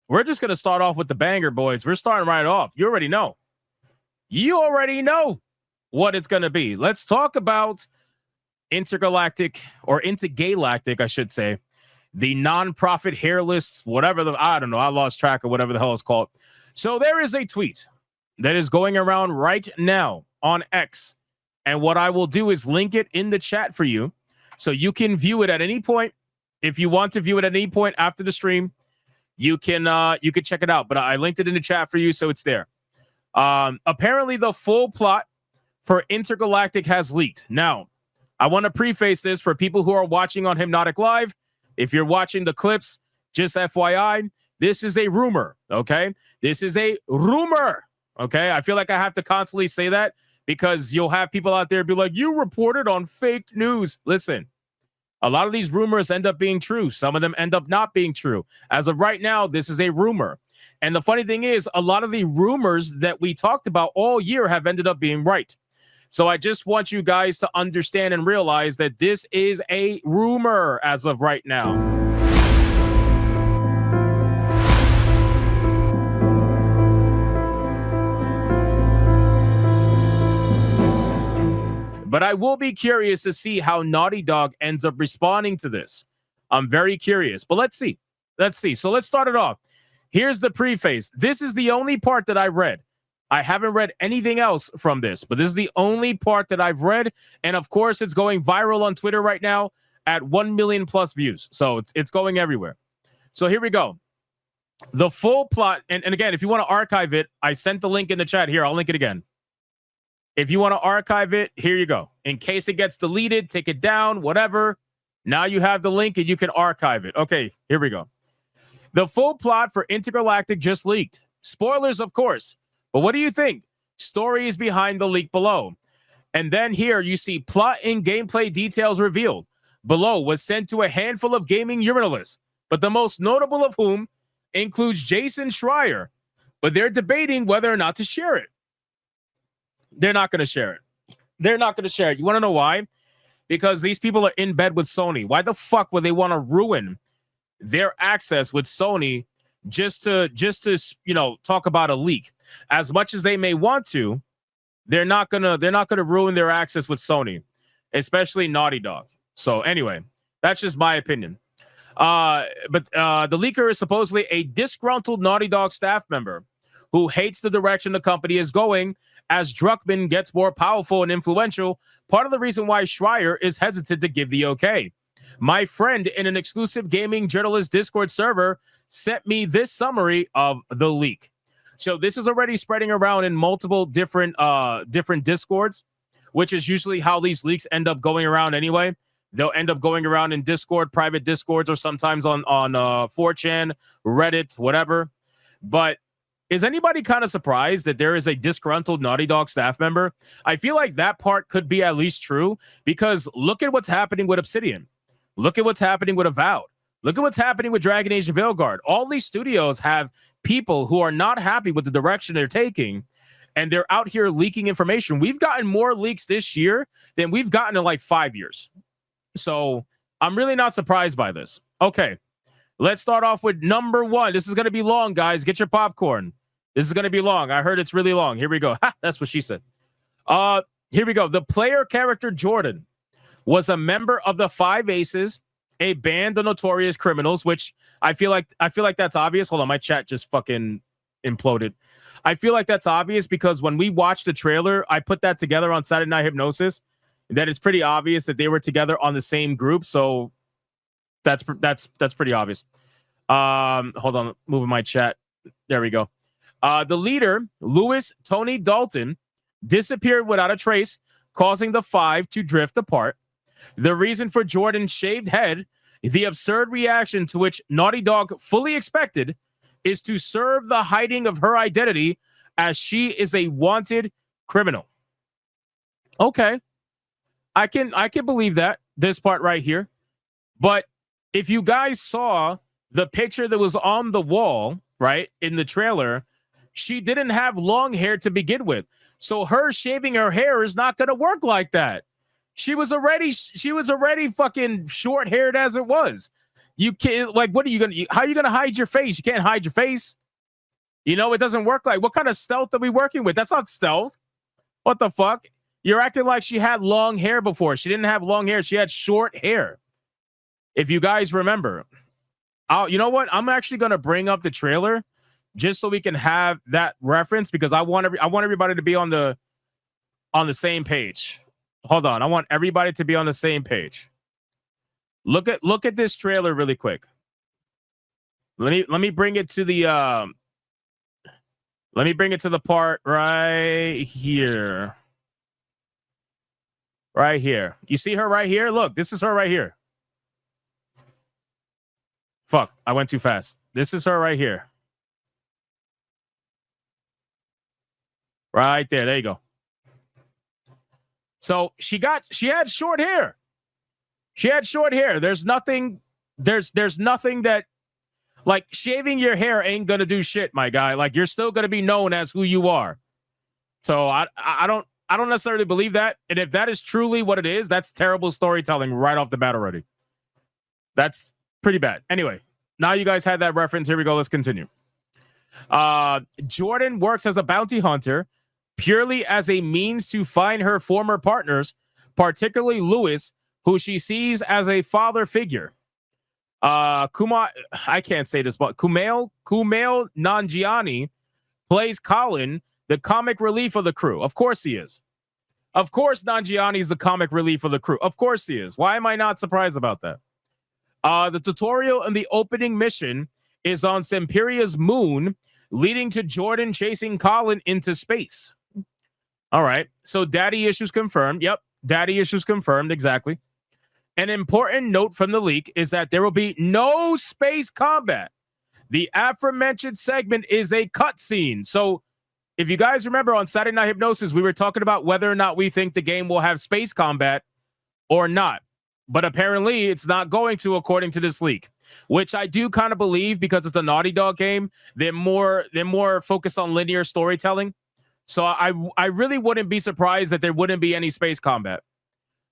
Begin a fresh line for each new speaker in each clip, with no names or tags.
we're just going to start off with the banger, boys. We're starting right off. You already know. You already know what it's going to be. Let's talk about Intergalactic, or Intergalactic, I should say. The non-profit hairless, whatever I don't know. I lost track of whatever the hell it's called. So there is a tweet that is going around right now on X. And what I will do is link it in the chat for you so you can view it at any point. If you want to view it at any point after the stream, you can check it out. But I linked it in the chat for you, so it's there. Apparently, the full plot for Intergalactic has leaked. Now, I want to preface this for people who are watching on Hypnotic Live. If you're watching the clips, just FYI, this is a rumor, okay? This is a rumor, okay? I feel like I have to constantly say that because you'll have people out there be like, you reported on fake news. Listen, a lot of these rumors end up being true. Some of them end up not being true. As of right now, this is a rumor. And the funny thing is, a lot of the rumors that we talked about all year have ended up being right. So I just want you guys to understand and realize that this is a rumor as of right now. But I will be curious to see how Naughty Dog ends up responding to this. I'm very curious. But let's see. So let's start it off. Here's the preface. This is the only part that I read. I haven't read anything else from this, but this is the only part that I've read. And of course, it's going viral on Twitter right now at 1 million plus views. So it's going everywhere. So here we go. The full plot. And again, if you want to archive it, I sent the link in the chat here. I'll link it again. If you want to archive it, here you go. In case it gets deleted, take it down, whatever. Now you have the link and you can archive it. Okay, here we go. The full plot for Intergalactic just leaked. Spoilers, of course. But what do you think? Stories behind the leak below. And then here you see plot and gameplay details revealed. Below was sent to a handful of gaming journalists, but the most notable of whom includes Jason Schreier. But they're debating whether or not to share it. They're not going to share it. You want to know why? Because these people are in bed with Sony. Why the fuck would they want to ruin their access with Sony just to talk about a leak? As much as they may want to, they're not gonna ruin their access with Sony, especially Naughty Dog. So anyway, that's just my opinion. But the leaker is supposedly a disgruntled Naughty Dog staff member who hates the direction the company is going as Druckmann gets more powerful and influential. Part of the reason why Schreier is hesitant to give the okay. My friend in an exclusive gaming journalist Discord server sent me this summary of the leak. So this is already spreading around in multiple different Discords, which is usually how these leaks end up going around anyway. They'll end up going around in Discord, private Discords, or sometimes on 4chan, Reddit, whatever. But is anybody kind of surprised that there is a disgruntled Naughty Dog staff member? I feel like that part could be at least true, because look at what's happening with Obsidian. Look at what's happening with Avowed. Look at what's happening with Dragon Age of Veilguard. All these studios have people who are not happy with the direction they're taking, and they're out here leaking information. We've gotten more leaks this year than we've gotten in like 5 years. So I'm really not surprised by this. Okay, let's start off with number one. This is going to be long, guys. Get your popcorn. This is going to be long. I heard it's really long. Here we go. Ha, that's what she said. Here we go. The player character Jordan was a member of the Five Aces, a band of notorious criminals, which I feel like that's obvious. Hold on, my chat just fucking imploded. I feel like that's obvious because when we watched the trailer, I put that together on Saturday Night Hypnosis, that it's pretty obvious that they were together on the same group. So that's pretty obvious. Hold on, moving my chat. There we go. The leader, Louis Tony Dalton, disappeared without a trace, causing the five to drift apart. The reason for Jordan's shaved head, the absurd reaction to which Naughty Dog fully expected, is to serve the hiding of her identity as she is a wanted criminal. Okay. I can believe that, this part right here. But if you guys saw the picture that was on the wall, right, in the trailer, she didn't have long hair to begin with. So her shaving her hair is not going to work like that. She was already fucking short-haired as it was. You can't, like, what are you gonna? How are you gonna hide your face? You can't hide your face. You know, it doesn't work. Like, what kind of stealth are we working with? That's not stealth. What the fuck? You're acting like she had long hair before. She didn't have long hair. She had short hair. If you guys remember, you know what? I'm actually gonna bring up the trailer just so we can have that reference because I want everybody to be on the same page. Hold on, I want everybody to be on the same page. Look at this trailer really quick. Let me bring it to the part right here. Right here. You see her right here? Look, this is her right here. Fuck, I went too fast. This is her right here. Right there. There you go. So she had short hair. She had short hair. There's nothing that, like, shaving your hair ain't gonna do shit, my guy. Like, you're still gonna be known as who you are. So I don't necessarily believe that. And if that is truly what it is, that's terrible storytelling right off the bat already. That's pretty bad. Anyway, now you guys had that reference. Here we go. Let's continue. Jordan works as a bounty hunter purely as a means to find her former partners, particularly Lewis, who she sees as a father figure. I can't say this, but Kumail Nanjiani plays Colin, the comic relief of the crew. Of course he is. Of course Nanjiani is the comic relief of the crew. Of course he is. Why am I not surprised about that? The tutorial in the opening mission is on Semperia's moon, leading to Jordan chasing Colin into space. All right. So daddy issues confirmed. Yep. Daddy issues confirmed. Exactly. An important note from the leak is that there will be no space combat. The aforementioned segment is a cutscene. So if you guys remember on Saturday Night Hypnosis, we were talking about whether or not we think the game will have space combat or not. But apparently it's not going to, according to this leak, which I do kind of believe because it's a Naughty Dog game. They're more focused on linear storytelling. So I really wouldn't be surprised that there wouldn't be any space combat.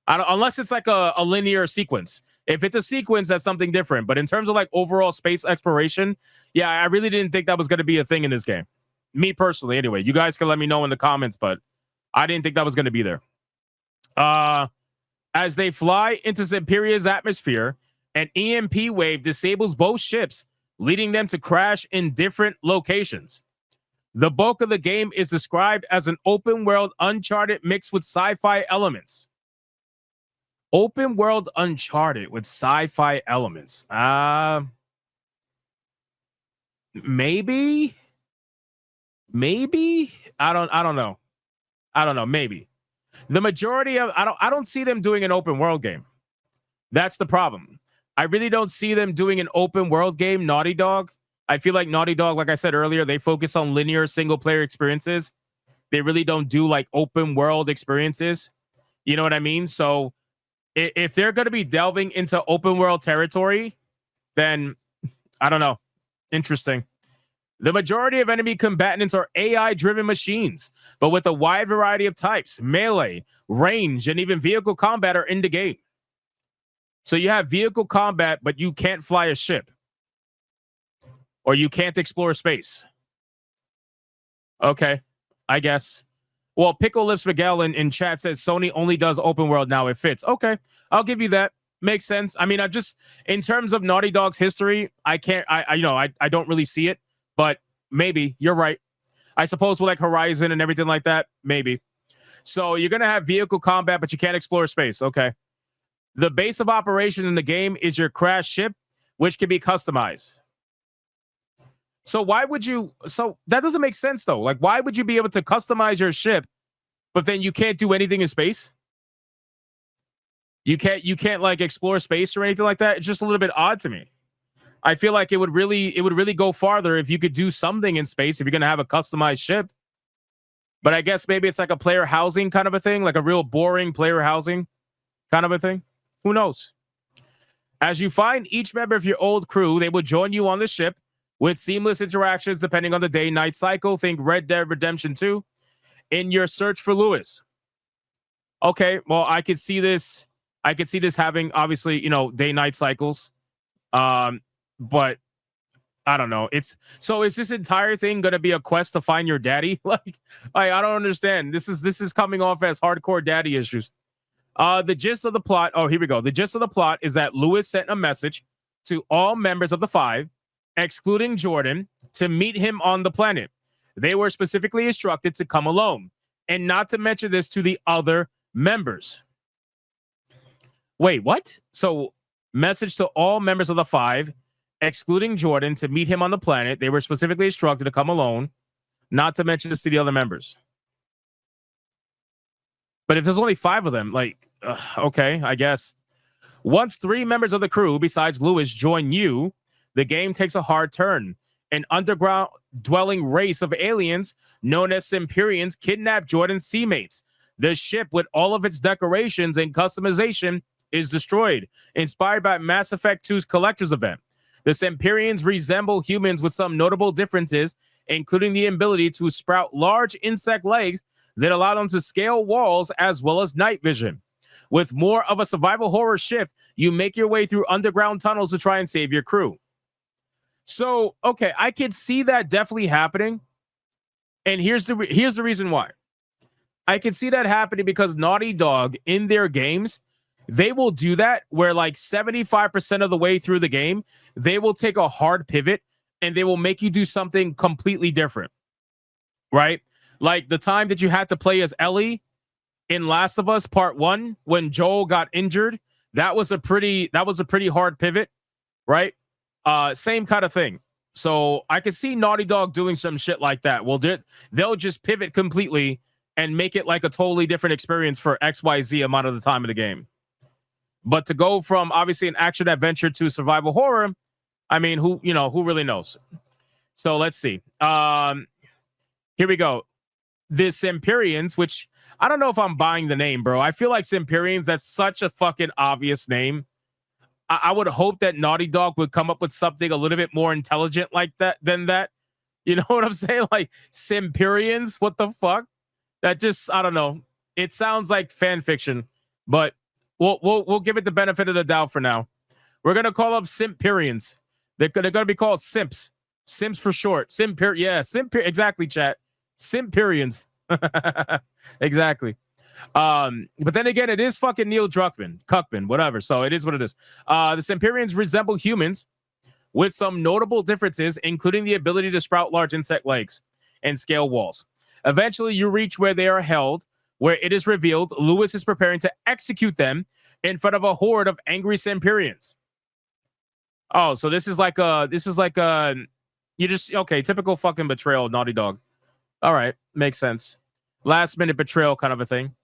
Unless it's like a linear sequence. If it's a sequence, that's something different. But in terms of like overall space exploration, yeah, I really didn't think that was going to be a thing in this game. Me personally, anyway. You guys can let me know in the comments, but I didn't think that was going to be there. As they fly into Imperia's atmosphere, an EMP wave disables both ships, leading them to crash in different locations. The bulk of the game is described as an open world Uncharted mixed with sci-fi elements. Open world Uncharted with sci-fi elements. Maybe. I don't know. Maybe. The majority of I don't see them doing an open world game. That's the problem. I really don't see them doing an open world game. Naughty Dog. I feel like Naughty Dog, like I said earlier, they focus on linear single player experiences. They really don't do like open world experiences. You know what I mean? So if they're going to be delving into open world territory, then I don't know. Interesting. The majority of enemy combatants are AI-driven machines, but with a wide variety of types, melee, range, and even vehicle combat are in the game. So you have vehicle combat, but you can't fly a ship. Or you can't explore space. Okay, I guess. Well, Pickle Lips Miguel in chat says Sony only does open world now. It fits. Okay, I'll give you that. Makes sense. I mean, I just, in terms of Naughty Dog's history, I don't really see it. But maybe you're right. I suppose with like Horizon and everything like that, maybe. So you're going to have vehicle combat, but you can't explore space. Okay. The base of operation in the game is your crash ship, which can be customized. So why would you? So that doesn't make sense, though. Like, why would you be able to customize your ship, but then you can't do anything in space? You can't like explore space or anything like that. It's just a little bit odd to me. I feel like it would really go farther if you could do something in space, if you're going to have a customized ship. But I guess maybe it's like a player housing kind of a thing, like a real boring player housing kind of a thing. Who knows? As you find each member of your old crew, they will join you on the ship with seamless interactions depending on the day-night cycle. Think Red Dead Redemption 2 in your search for Lewis. Okay, well, I could see this having, obviously, day-night cycles. But I don't know. Is this entire thing gonna be a quest to find your daddy? Like I don't understand. This is coming off as hardcore daddy issues. The gist of the plot. Oh, here we go. The gist of the plot is that Lewis sent a message to all members of the Five, excluding Jordan, to meet him on the planet. They were specifically instructed to come alone and not to mention this to the other members. Wait, what? So, message to all members of the Five, excluding Jordan, to meet him on the planet. They were specifically instructed to come alone, not to mention this to the other members. But if there's only 5 of them, like, okay, I guess. Once 3 members of the crew, besides Lewis, join you, the game takes a hard turn. An underground dwelling race of aliens known as Semperians kidnap Jordan's teammates. The ship, with all of its decorations and customization, is destroyed, inspired by Mass Effect 2's Collector's Event. The Semperians resemble humans with some notable differences, including the ability to sprout large insect legs that allow them to scale walls, as well as night vision. With more of a survival horror shift, you make your way through underground tunnels to try and save your crew. So, okay, I could see that definitely happening. And here's the reason why. I can see that happening because Naughty Dog, in their games, they will do that where like 75% of the way through the game, they will take a hard pivot and they will make you do something completely different. Right? Like the time that you had to play as Ellie in Last of Us Part 1 when Joel got injured, that was a pretty hard pivot, right? Same kind of thing. So I can see Naughty Dog doing some shit like that. They'll just pivot completely and make it like a totally different experience for XYZ amount of the time of the game. But to go from obviously an action adventure to survival horror, I mean, who really knows? So let's see. Here we go. The Semperians, which I don't know if I'm buying the name, bro. I feel like Semperians, that's such a fucking obvious name. I would hope that Naughty Dog would come up with something a little bit more intelligent like that than that. You know what I'm saying? Like Semperians, what the fuck? That just, I don't know. It sounds like fan fiction, but we'll give it the benefit of the doubt for now. We're gonna call up Semperians. They're gonna be called Simps. Simps for short. Exactly, chat. Semperians. Exactly. But then again, it is fucking Neil Cuckman, whatever. So it is what it is. The Semperians resemble humans with some notable differences, including the ability to sprout large insect legs and scale walls. Eventually, you reach where they are held, where it is revealed Lewis is preparing to execute them in front of a horde of angry Semperians. Oh, so this is like typical fucking betrayal, Naughty Dog. All right, makes sense. Last minute betrayal kind of a thing.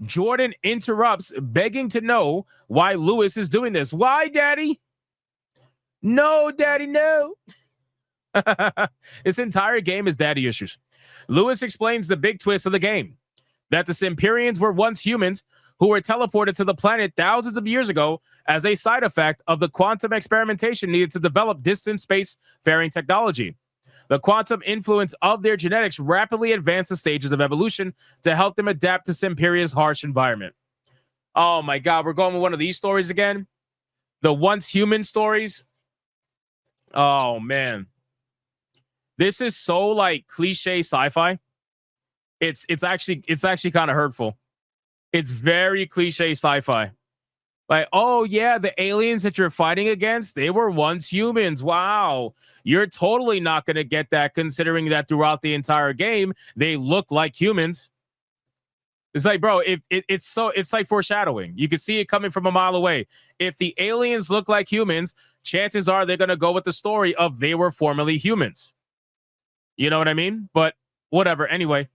Jordan interrupts, begging to know why Lewis is doing this. Why, Daddy? No, Daddy, no. This entire game is daddy issues. Lewis explains the big twist of the game, that the Semperians were once humans who were teleported to the planet thousands of years ago as a side effect of the quantum experimentation needed to develop distant space-faring technology. The quantum influence of their genetics rapidly advanced the stages of evolution to help them adapt to Semperia's harsh environment. Oh my God, we're going with one of these stories again? The once human stories? Oh man. This is so like cliche sci-fi. It's actually kind of hurtful. It's very cliche sci-fi. Like, oh yeah, the aliens that you're fighting against, they were once humans. Wow. You're totally not going to get that, considering that throughout the entire game, they look like humans. It's like, bro, it's like foreshadowing. You can see it coming from a mile away. If the aliens look like humans, chances are they're going to go with the story of they were formerly humans. You know what I mean? But whatever. Anyway,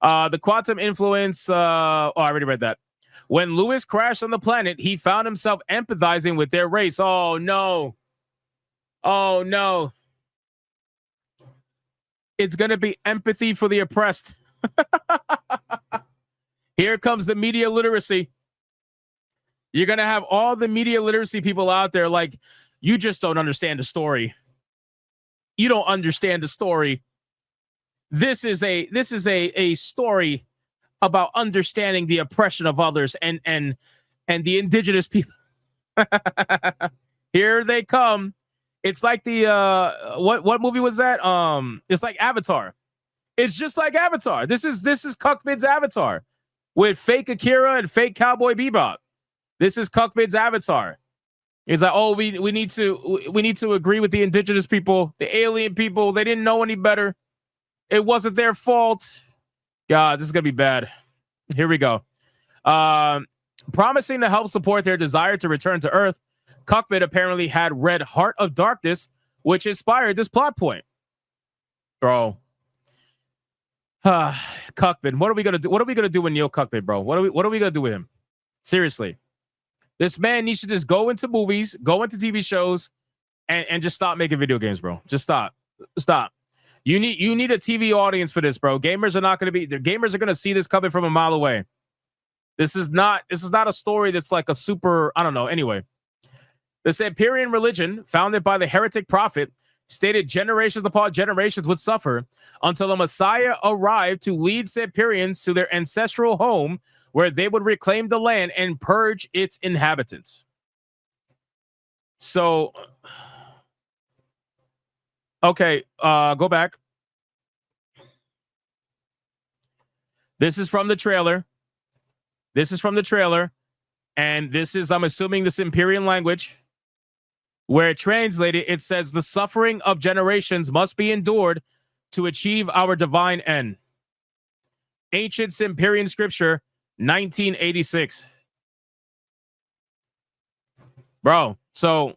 the quantum influence. I already read that. When Lewis crashed on the planet, he found himself empathizing with their race. Oh, no. Oh, no. It's going to be empathy for the oppressed. Here comes the media literacy. You're going to have all the media literacy people out there like, you just don't understand the story. You don't understand the story. This is a story about understanding the oppression of others and the indigenous people. Here they come. It's like the what movie was that? It's like Avatar. It's just like Avatar. This is Cuckbid's Avatar with fake Akira and fake Cowboy Bebop. This is Cuckbid's Avatar. It's like, oh, we need to agree with the indigenous people, the alien people. They didn't know any better. It wasn't their fault. God, this is gonna be bad. Here we go. Promising to help support their desire to return to Earth, Cuckbid apparently had read Heart of Darkness, which inspired this plot point. Bro. Cuckbid, what are we gonna do? What are we gonna do with Neil Cuckbid, bro? What are we gonna do with him? Seriously. This man needs to just go into movies, go into TV shows, and just stop making video games, bro. Just stop. Stop. You need a TV audience for this, bro. Gamers are not gonna be the gamers are gonna see this coming from a mile away. This is not a story that's like a super, I don't know. Anyway. The Samperian religion, founded by the heretic prophet, stated generations upon generations would suffer until a Messiah arrived to lead Samperians to their ancestral home, where they would reclaim the land and purge its inhabitants. So, okay, go back. This is from the trailer. And this is, I'm assuming, the Samperian language. Where translated, it says the suffering of generations must be endured to achieve our divine end. Ancient Samperian scripture, 1986. Bro, so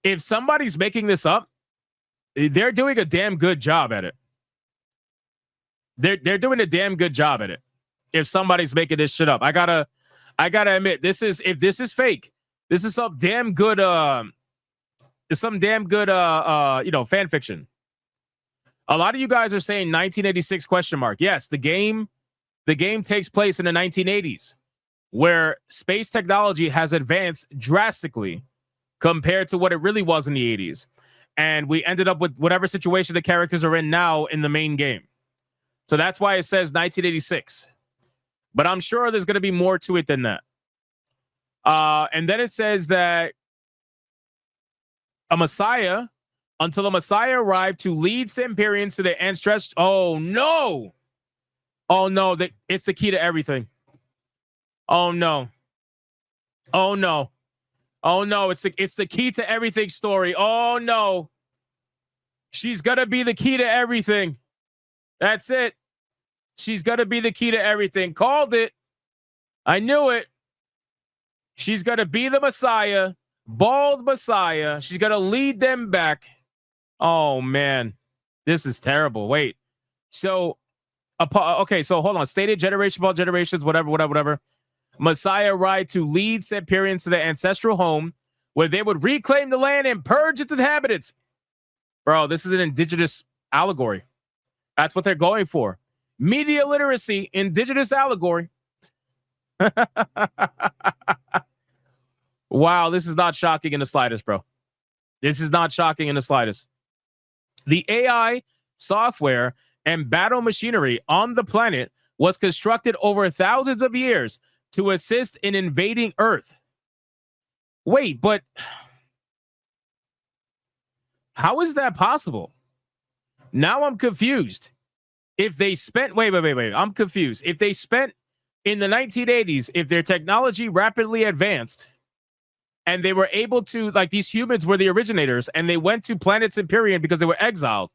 if somebody's making this up, they're doing a damn good job at it. They're doing a damn good job at it. If somebody's making this shit up, I gotta admit, if this is fake, this is some damn good fan fiction. A lot of you guys are saying 1986 question mark. Yes, the game takes place in the 1980s, where space technology has advanced drastically compared to what it really was in the 80s. And we ended up with whatever situation the characters are in now in the main game. So that's why it says 1986. But I'm sure there's going to be more to it than that. And then it says that until a Messiah arrived to lead Samperians to their ancestors. Oh no! It's the key to everything. Oh no! It's the key to everything story. Oh no! She's gonna be the key to everything. That's it. She's gonna be the key to everything. Called it. I knew it. She's going to be the Messiah, bald Messiah. She's going to lead them back. Oh, man. This is terrible. Wait. So, okay, so hold on. Stated generation upon generations, whatever. Messiah arrived to lead Samperians to their ancestral home, where they would reclaim the land and purge its inhabitants. Bro, this is an indigenous allegory. That's what they're going for. Media literacy, indigenous allegory. Wow, this is not shocking in the slightest, bro. This is not shocking in the slightest. The AI, software, and battle machinery on the planet was constructed over thousands of years to assist in invading Earth. Wait, but how is that possible? Now I'm confused. If they spent, wait, I'm confused. If they spent in the 1980s, if their technology rapidly advanced and they were able to, like, these humans were the originators and they went to planet Samperian because they were exiled,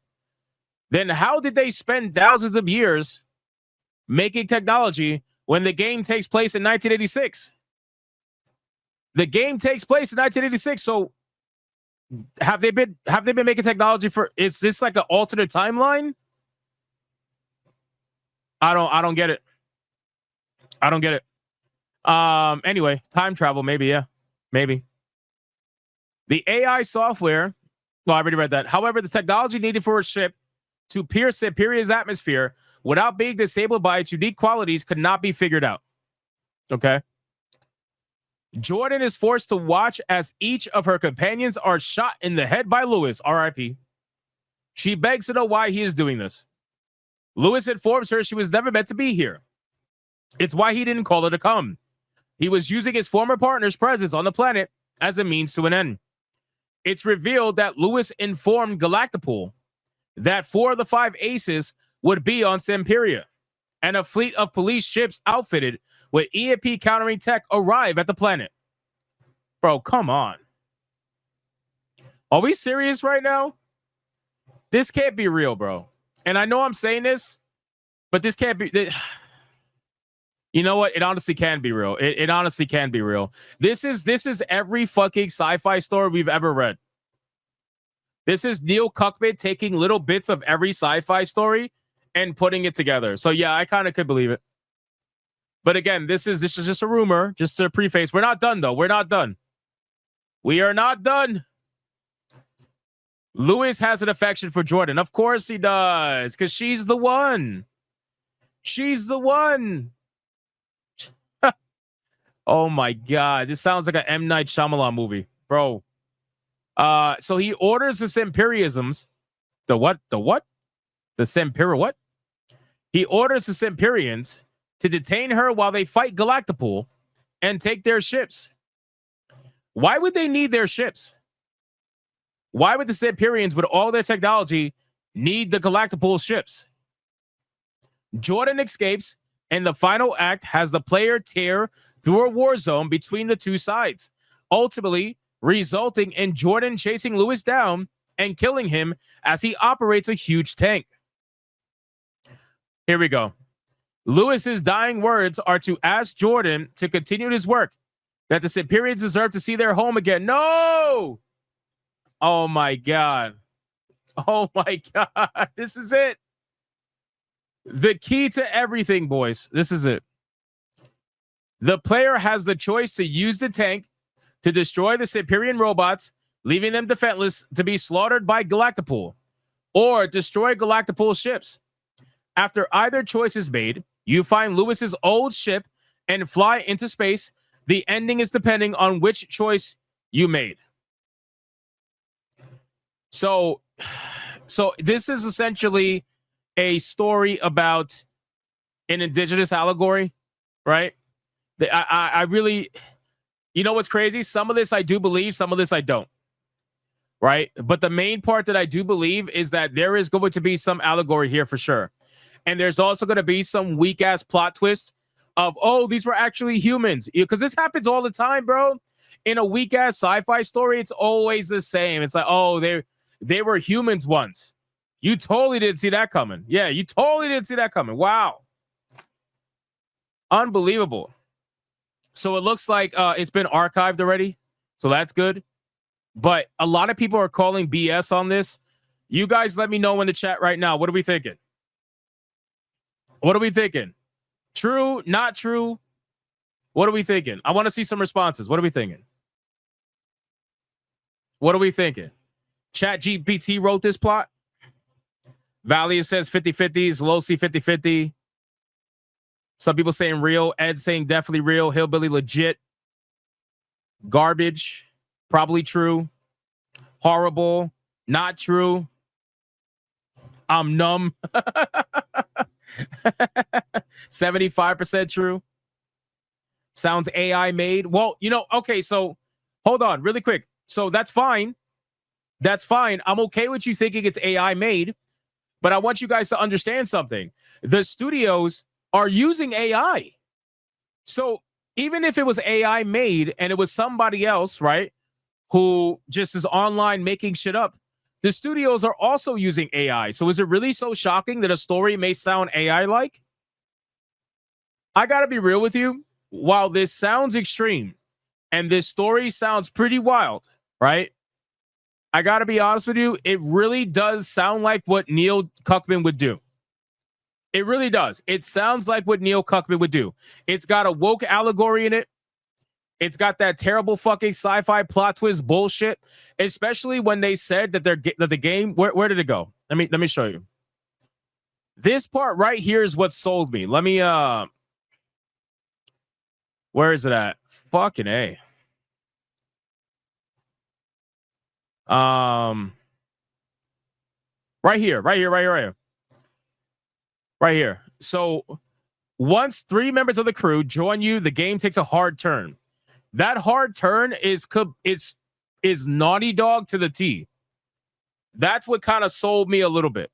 then how did they spend thousands of years making technology when the game takes place in 1986? The game takes place in 1986. So have they been making technology for, is this like an alternate timeline? I don't get it. I don't get it. Anyway, time travel, maybe, yeah. Maybe. The AI software, well, I already read that. However, the technology needed for a ship to pierce Samperia's atmosphere without being disabled by its unique qualities could not be figured out. Okay. Jordan is forced to watch as each of her companions are shot in the head by Lewis, R.I.P. She begs to know why he is doing this. Lewis informs her she was never meant to be here. It's why he didn't call her to come. He was using his former partner's presence on the planet as a means to an end. It's revealed that Lewis informed Galactipool that 4 of the 5 aces would be on Semperia, and a fleet of police ships outfitted with EMP countering tech arrive at the planet. Bro, come on. Are we serious right now? This can't be real, bro. And I know I'm saying this, but this can't be. You know what? It honestly can be real. It honestly can be real. This is every fucking sci-fi story we've ever read. This is Neil Cuckman taking little bits of every sci-fi story and putting it together. So yeah, I kind of could believe it. But again, this is just a rumor, just to preface. We're not done though. We're not done. We are not done. Lewis has an affection for Jordan. Of course he does, because she's the one. She's the one. Oh my God. This sounds like an M. Night Shyamalan movie, bro. So he orders the Semperiisms. The what? The what? The Semperia what? He orders the Semperians to detain her while they fight Galactipool and take their ships. Why would they need their ships? Why would the Semperians, with all their technology, need the Galactipool ships? Jordan escapes, and the final act has the player tear through a war zone between the two sides, ultimately resulting in Jordan chasing Lewis down and killing him as he operates a huge tank. Here we go. Lewis's dying words are to ask Jordan to continue his work, that the Semperians deserve to see their home again. No! Oh my God. Oh my God. This is it. The key to everything, boys. This is it. The player has the choice to use the tank to destroy the Semperian robots, leaving them defenseless to be slaughtered by Galactipool, or destroy Galactipool's ships. After either choice is made, you find Lewis's old ship and fly into space. The ending is depending on which choice you made. So this is essentially a story about an indigenous allegory, right? I really, you know what's crazy? Some of this I do believe, some of this I don't, right? But the main part that I do believe is that there is going to be some allegory here for sure. And there's also going to be some weak-ass plot twists of, oh, these were actually humans. Because this happens all the time, bro. In a weak-ass sci-fi story, it's always the same. It's like, oh, they were humans once. You totally didn't see that coming. Yeah, you totally didn't see that coming. Wow. Unbelievable. So it looks like it's been archived already. So that's good. But a lot of people are calling BS on this. You guys let me know in the chat right now. What are we thinking? What are we thinking? True, not true? What are we thinking? I want to see some responses. What are we thinking? What are we thinking? Chat GPT wrote this plot. Valley says 50-50s. Losi 50-50. Some people saying real. Ed saying definitely real. Hillbilly legit. Garbage. Probably true. Horrible. Not true. I'm numb. 75% true. Sounds AI made. Well, okay, so hold on really quick. So that's fine. That's fine. I'm okay with you thinking it's AI made, but I want you guys to understand something. The studios are using AI. So even if it was AI made and it was somebody else, right, who just is online making shit up, the studios are also using AI. So is it really so shocking that a story may sound AI-like? I got to be real with you. While this sounds extreme and this story sounds pretty wild, right? I got to be honest with you. It really does sound like what Neil Cuckman would do. It really does. It sounds like what Neil Cuckman would do. It's got a woke allegory in it. It's got that terrible fucking sci-fi plot twist bullshit, especially when they said that the game. Where did it go? Let me show you. This part right here is what sold me. Let me where is it at? Fucking A. Right here. So once 3 members of the crew join you, the game takes a hard turn. That hard turn is Naughty Dog to the T. That's what kind of sold me a little bit,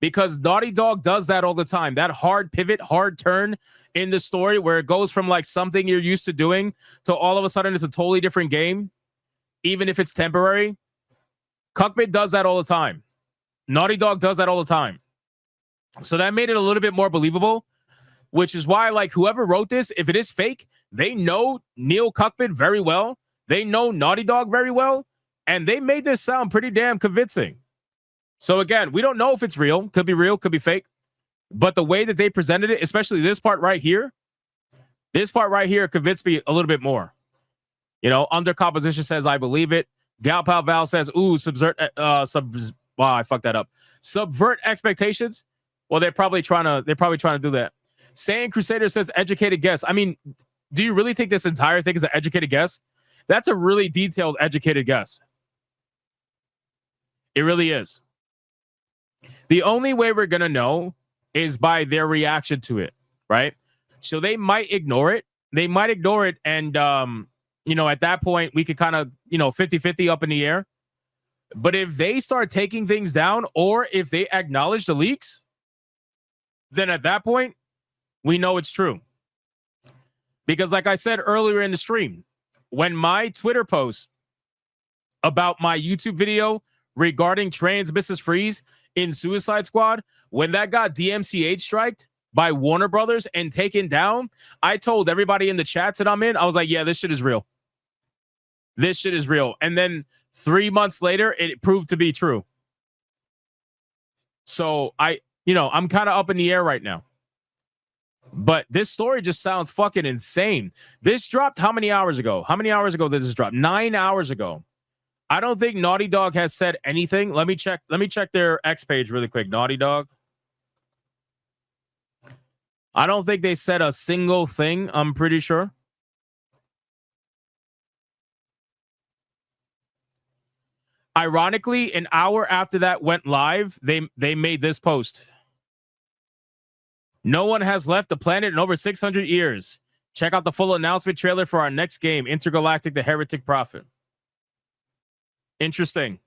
because Naughty Dog does that all the time. That hard pivot, hard turn in the story where it goes from like something you're used to doing to all of a sudden it's a totally different game, even if it's temporary. Cuckbit does that all the time. Naughty Dog does that all the time. So that made it a little bit more believable, which is why, like, whoever wrote this, if it is fake, they know Neil Cuckbit very well. They know Naughty Dog very well. And they made this sound pretty damn convincing. So again, we don't know if it's real. Could be real, could be fake. But the way that they presented it, especially this part right here convinced me a little bit more. You know, Under Composition says, I believe it. Gal Pal Val says, ooh, I fucked that up. Subvert expectations. Well, they're probably trying to do that. Saiyan Crusader says, educated guess. I mean, do you really think this entire thing is an educated guess? That's a really detailed, educated guess. It really is. The only way we're going to know is by their reaction to it, right? So they might ignore it. And, you know, at that point, we could kind of, 50-50 up in the air. But if they start taking things down, or if they acknowledge the leaks, then at that point, we know it's true. Because like I said earlier in the stream, when my Twitter post about my YouTube video regarding trans Mrs. Freeze in Suicide Squad, when that got DMCA striked by Warner Brothers and taken down, I told everybody in the chats that I'm in, I was like, yeah, this shit is real. This shit is real. And then 3 months later, it proved to be true. So I'm kind of up in the air right now. But this story just sounds fucking insane. This dropped how many hours ago? How many hours ago did this drop? 9 hours ago. I don't think Naughty Dog has said anything. Let me check their X page really quick. Naughty Dog. I don't think they said a single thing, I'm pretty sure. Ironically, an hour after that went live, they made this post. No one has left the planet in over 600 years. Check out the full announcement trailer for our next game, Intergalactic The Heretic Prophet. Interesting.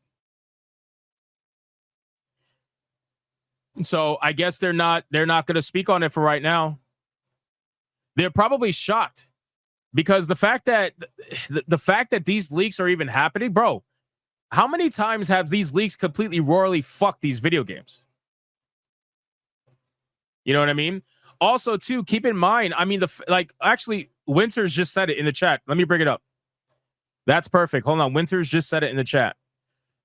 So I guess they're not going to speak on it for right now. They're probably shocked because the fact that these leaks are even happening, bro. How many times have these leaks completely royally fucked these video games? You know what I mean? Also, too, keep in mind, I mean, actually, Winters just said it in the chat. Let me bring it up. That's perfect. Hold on. Winters just said it in the chat.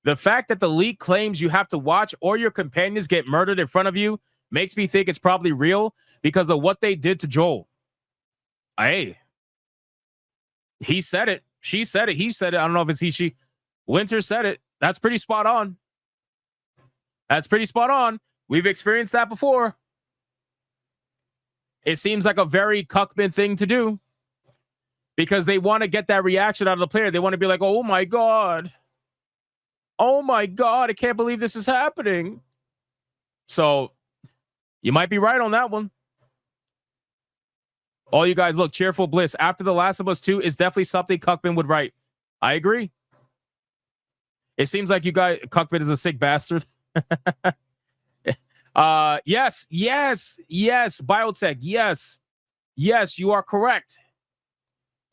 The fact that the leak claims you have to watch or your companions get murdered in front of you makes me think it's probably real because of what they did to Joel. Hey. He said it. She said it. He said it. I don't know if it's he, she. Winter said it. That's pretty spot on. That's pretty spot on. We've experienced that before. It seems like a very Cuckman thing to do because they want to get that reaction out of the player. They want to be like, oh my God. Oh my God. I can't believe this is happening. So you might be right on that one. All you guys, look, Cheerful Bliss. After The Last of Us 2 is definitely something Cuckman would write. I agree. It seems like you guys, Cuckman is a sick bastard. Yes, Biotech, yes, you are correct.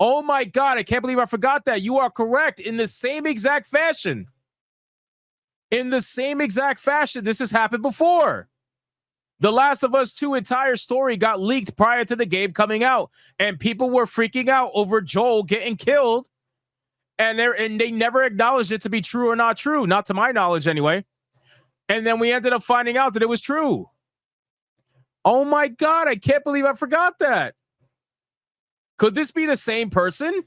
Oh my God, I can't believe I forgot that. You are correct in the same exact fashion. This has happened before. The Last of Us 2 entire story got leaked prior to the game coming out, and people were freaking out over Joel getting killed, and they never acknowledged it to be true or not true, not to my knowledge anyway. And then we ended up finding out that it was true. Oh my God, I can't believe I forgot that. Could this be the same person?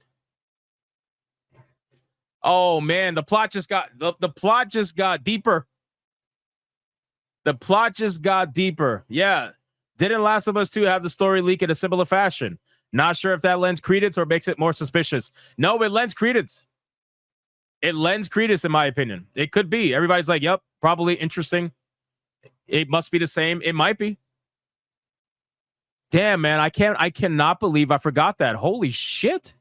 Oh man, the plot just got deeper. The plot just got deeper. Yeah. Didn't Last of Us 2 have the story leak in a similar fashion? Not sure if that lends credence or makes it more suspicious. No, it lends credence. It lends credence, in my opinion. It could be. Everybody's like, yep, probably interesting. It must be the same. It might be. Damn, man. I cannot believe I forgot that. Holy shit.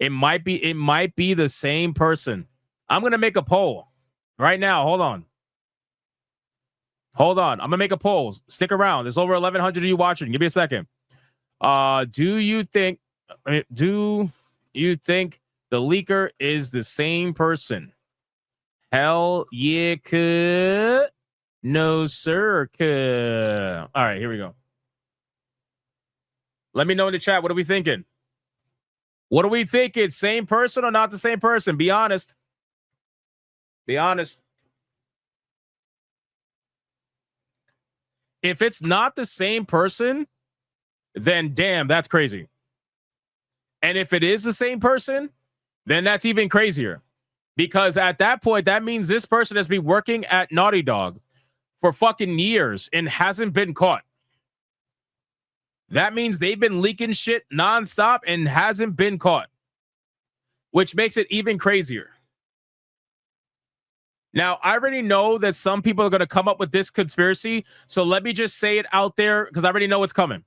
It might be the same person. I'm gonna make a poll right now. Hold on. I'm gonna make a poll. Stick around. There's over 1,100 of you watching. Give me a second. Do you think the leaker is the same person? Hell yeah, could. No, sir. Could. All right, here we go. Let me know in the chat. What are we thinking? What are we thinking? Same person or not the same person? Be honest. Be honest. If it's not the same person, then damn, that's crazy. And if it is the same person, then that's even crazier. Because at that point, that means this person has been working at Naughty Dog for fucking years and hasn't been caught. That means they've been leaking shit nonstop and hasn't been caught, which makes it even crazier. Now, I already know that some people are going to come up with this conspiracy, so let me just say it out there because I already know what's coming.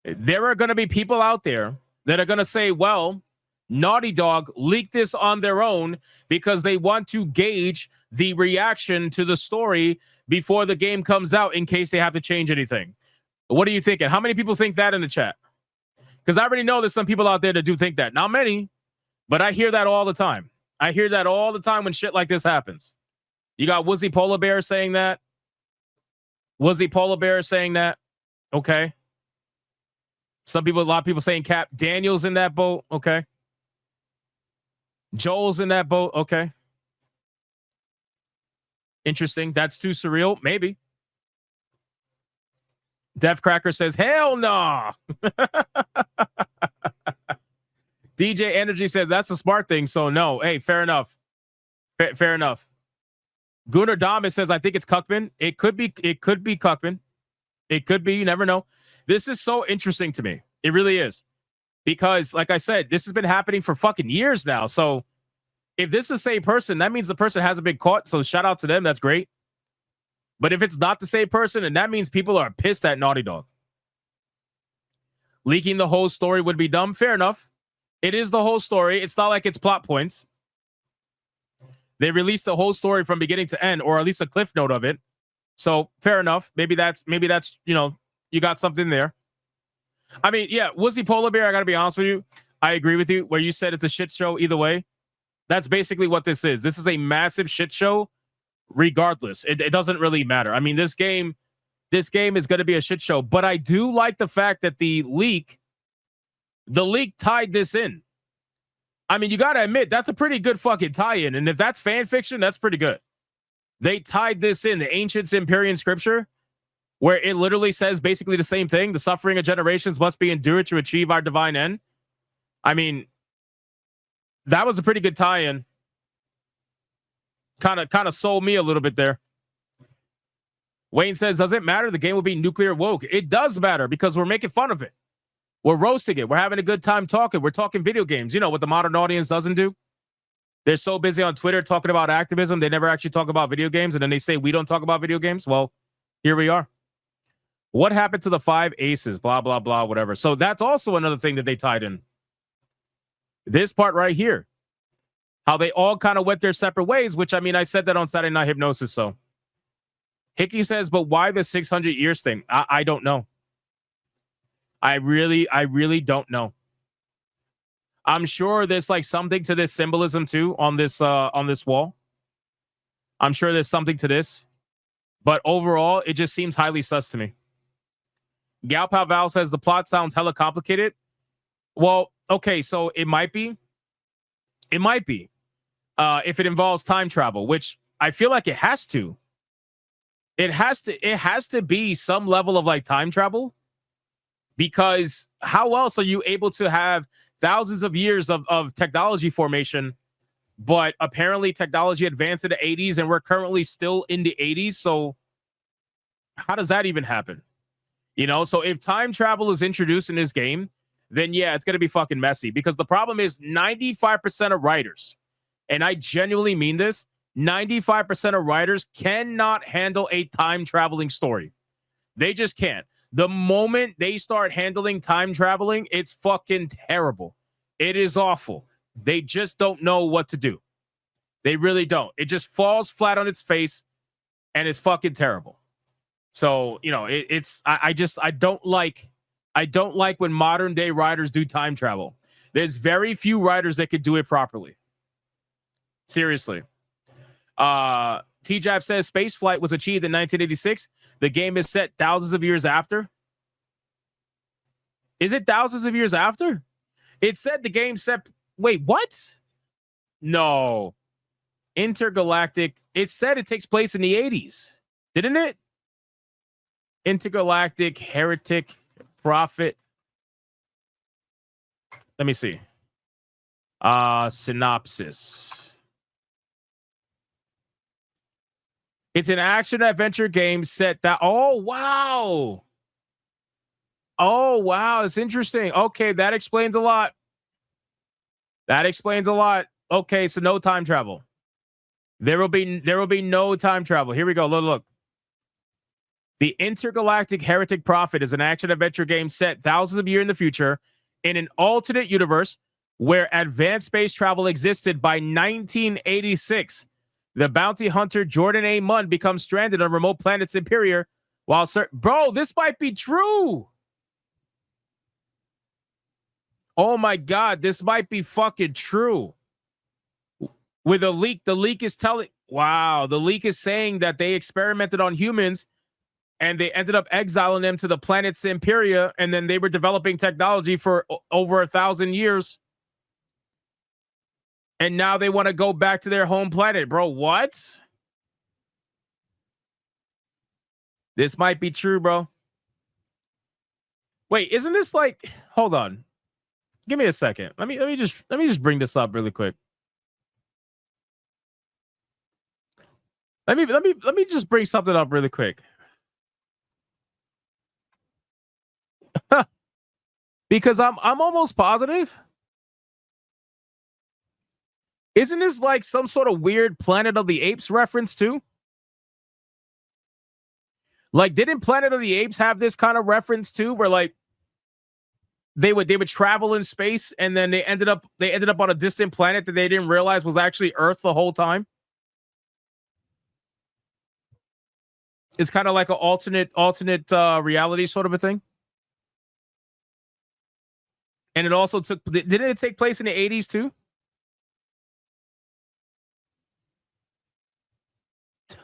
There are going to be people out there that are going to say, well, Naughty Dog leaked this on their own because they want to gauge the reaction to the story before the game comes out in case they have to change anything. What are you thinking? How many people think that in the chat? Because I already know there's some people out there that do think that. Not many, but I hear that all the time. I hear that all the time when shit like this happens. You got Woozy Polar Bear saying that. Okay. A lot of people saying Cap Daniels in that boat. Okay. Joel's in that boat. Okay. Interesting. That's too surreal. Maybe. Def Cracker says, hell no. DJ Energy says that's a smart thing. So no. Hey, fair enough. Fair enough. Gunnar Damas says, I think it's Cuckman. It could be Cuckman. It could be. You never know. This is so interesting to me. It really is. Because, like I said, this has been happening for fucking years now. So if this is the same person, that means the person hasn't been caught. So shout out to them. That's great. But if it's not the same person, and that means people are pissed at Naughty Dog. Leaking the whole story would be dumb. Fair enough. It is the whole story. It's not like it's plot points. They released the whole story from beginning to end, or at least a cliff note of it. So fair enough. Maybe that's, you got something there. I mean, yeah, Woozy Polar Bear, I got to be honest with you. I agree with you where you said it's a shit show either way. That's basically what this is. This is a massive shit show regardless. It doesn't really matter. I mean, this game is going to be a shit show, but I do like the fact that the leak tied this in. I mean, you got to admit, that's a pretty good fucking tie-in. And if that's fan fiction, that's pretty good. They tied this in, the ancient Empyrean scripture, where it literally says basically the same thing. The suffering of generations must be endured to achieve our divine end. I mean, that was a pretty good tie-in. Kind of sold me a little bit there. Wayne says, does it matter? The game will be nuclear woke. It does matter because we're making fun of it. We're roasting it. We're having a good time talking. We're talking video games. You know what the modern audience doesn't do? They're so busy on Twitter talking about activism, they never actually talk about video games, and then they say we don't talk about video games. Well, here we are. What happened to the 5 aces? Blah, blah, blah, whatever. So that's also another thing that they tied in. This part right here. How they all kind of went their separate ways, which, I mean, I said that on Saturday Night Hypnosis, so. Hickey says, but why the 600 years thing? I don't know. I really don't know. I'm sure there's like something to this symbolism too on this wall. I'm sure there's something to this. But overall, it just seems highly sus to me. Galpal Val says the plot sounds hella complicated. Well, okay, so it might be. It might be. If it involves time travel, which I feel like it has to. It has to be some level of like time travel. Because how else are you able to have thousands of years of technology formation, but apparently technology advanced in the 80s and we're currently still in the 80s. So how does that even happen? You know, so if time travel is introduced in this game, then yeah, it's going to be fucking messy because the problem is 95% of writers, and I genuinely mean this, 95% of writers cannot handle a time traveling story. They just can't. The moment they start handling time traveling, it's fucking terrible. It is awful. They just don't know what to do. They really don't. It just falls flat on its face, and it's fucking terrible. So, you know, I don't like when modern day writers do time travel. There's very few writers that could do it properly. Seriously. T-Jab says spaceflight was achieved in 1986. The game is set thousands of years after. Is it thousands of years after? It said the game set. Wait, what? No. Intergalactic. It said it takes place in the 80s. Didn't it? Intergalactic Heretic Prophet. Let me see. Synopsis. It's an action-adventure game set that... Oh, wow. Oh, wow. It's interesting. Okay, that explains a lot. That explains a lot. Okay, so no time travel. There will be no time travel. Here we go. Look. The Intergalactic Heretic Prophet is an action-adventure game set thousands of years in the future in an alternate universe where advanced space travel existed by 1986. The bounty hunter Jordan A. Munn becomes stranded on remote planet Superior while... Bro, this might be true. Oh, my God. This might be fucking true. With a leak, the leak is telling... Wow, the leak is saying that they experimented on humans and they ended up exiling them to the planet Simperia, and then they were developing technology for over 1,000 years. And now they want to go back to their home planet. Bro, what? This might be true, bro. Wait, isn't this like... Hold on. Give me a second. Let me just bring this up really quick. Let me just bring something up really quick. Because I'm almost positive. Isn't this like some sort of weird Planet of the Apes reference too? Like, didn't Planet of the Apes have this kind of reference too, where like they would travel in space and then they ended up on a distant planet that they didn't realize was actually Earth the whole time? It's kind of like an alternate reality sort of a thing. And it also didn't it take place in the 80s too?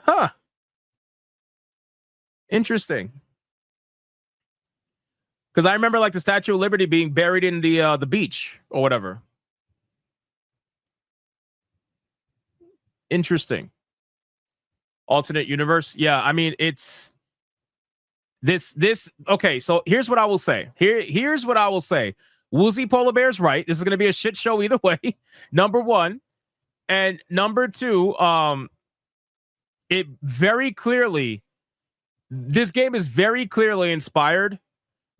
Huh. Interesting. Because I remember like the Statue of Liberty being buried in the beach or whatever. Interesting. Alternate universe. Yeah, I mean, it's this. Okay, so here's what I will say. Here's what I will say. Woozy Polar Bear's right. This is going to be a shit show either way. Number one. And number two, it very clearly, this game is very clearly inspired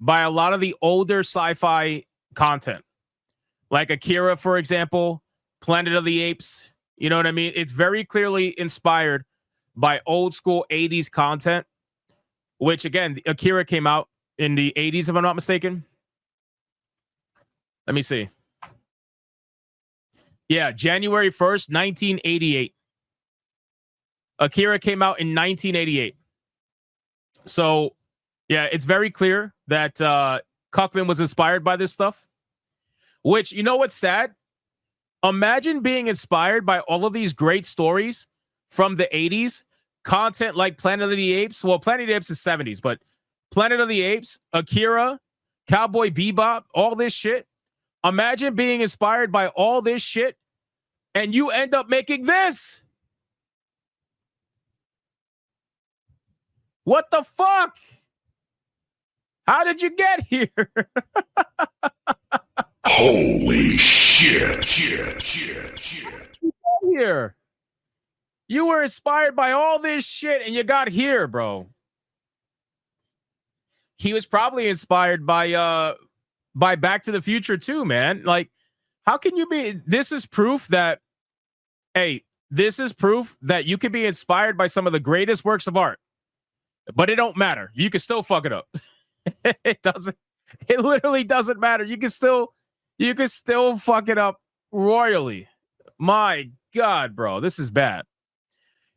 by a lot of the older sci-fi content. Like Akira, for example, Planet of the Apes. You know what I mean? It's very clearly inspired by old school 80s content, which again, Akira came out in the 80s, if I'm not mistaken. Let me see. Yeah, January 1st, 1988. Akira came out in 1988. So, yeah, it's very clear that Cuckman was inspired by this stuff. Which, you know what's sad? Imagine being inspired by all of these great stories from the 80s. Content like Planet of the Apes. Well, Planet of the Apes is 70s, but Planet of the Apes, Akira, Cowboy Bebop, all this shit. Imagine being inspired by all this shit and you end up making this. What the fuck? How did you get here?
Holy shit.
Here. You were inspired by all this shit and you got here, bro. He was probably inspired by Back to the Future too, man. Like, how can you be? This is proof that, hey, this is proof that you can be inspired by some of the greatest works of art, but it don't matter. You can still fuck it up. It doesn't. It literally doesn't matter. You can still fuck it up royally. My God, bro, this is bad.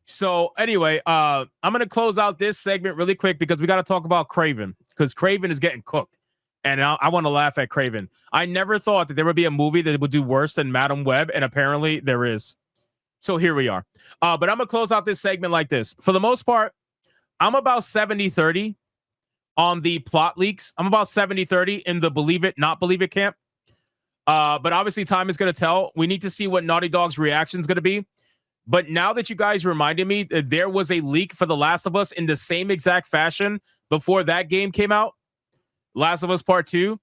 So anyway, I'm gonna close out this segment really quick because we got to talk about Craven, because Craven is getting cooked, and I want to laugh at Craven. I never thought that there would be a movie that would do worse than Madam Web, and apparently there is. So here we are. But I'm gonna close out this segment like this. For the most part, I'm about 70-30 on the plot leaks. I'm about 70-30 in the believe it, not believe it camp. But obviously time is going to tell. We need to see what Naughty Dog's reaction is going to be. But now that you guys reminded me that there was a leak for The Last of Us in the same exact fashion before that game came out, Last of Us Part 2,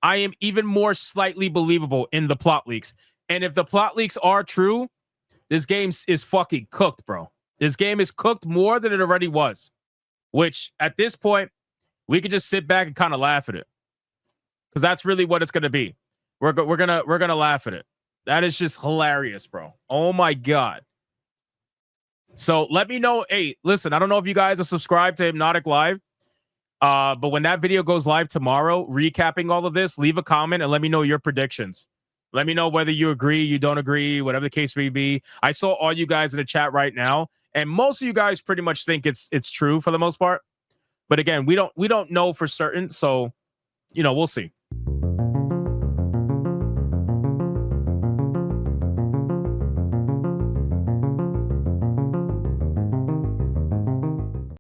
I am even more slightly believable in the plot leaks. And if the plot leaks are true, this game is fucking cooked, bro. This game is cooked more than it already was, which at this point, we could just sit back and kind of laugh at it, because that's really what it's going to be. We're gonna laugh at it. That is just hilarious, bro. Oh my God. So let me know. Hey, listen, I don't know if you guys are subscribed to Hypnotic Live, but when that video goes live tomorrow, recapping all of this, leave a comment and let me know your predictions. Let me know whether you agree, you don't agree, whatever the case may be. I saw all you guys in the chat right now, and most of you guys pretty much think it's true for the most part. But again, we don't know for certain, so we'll see.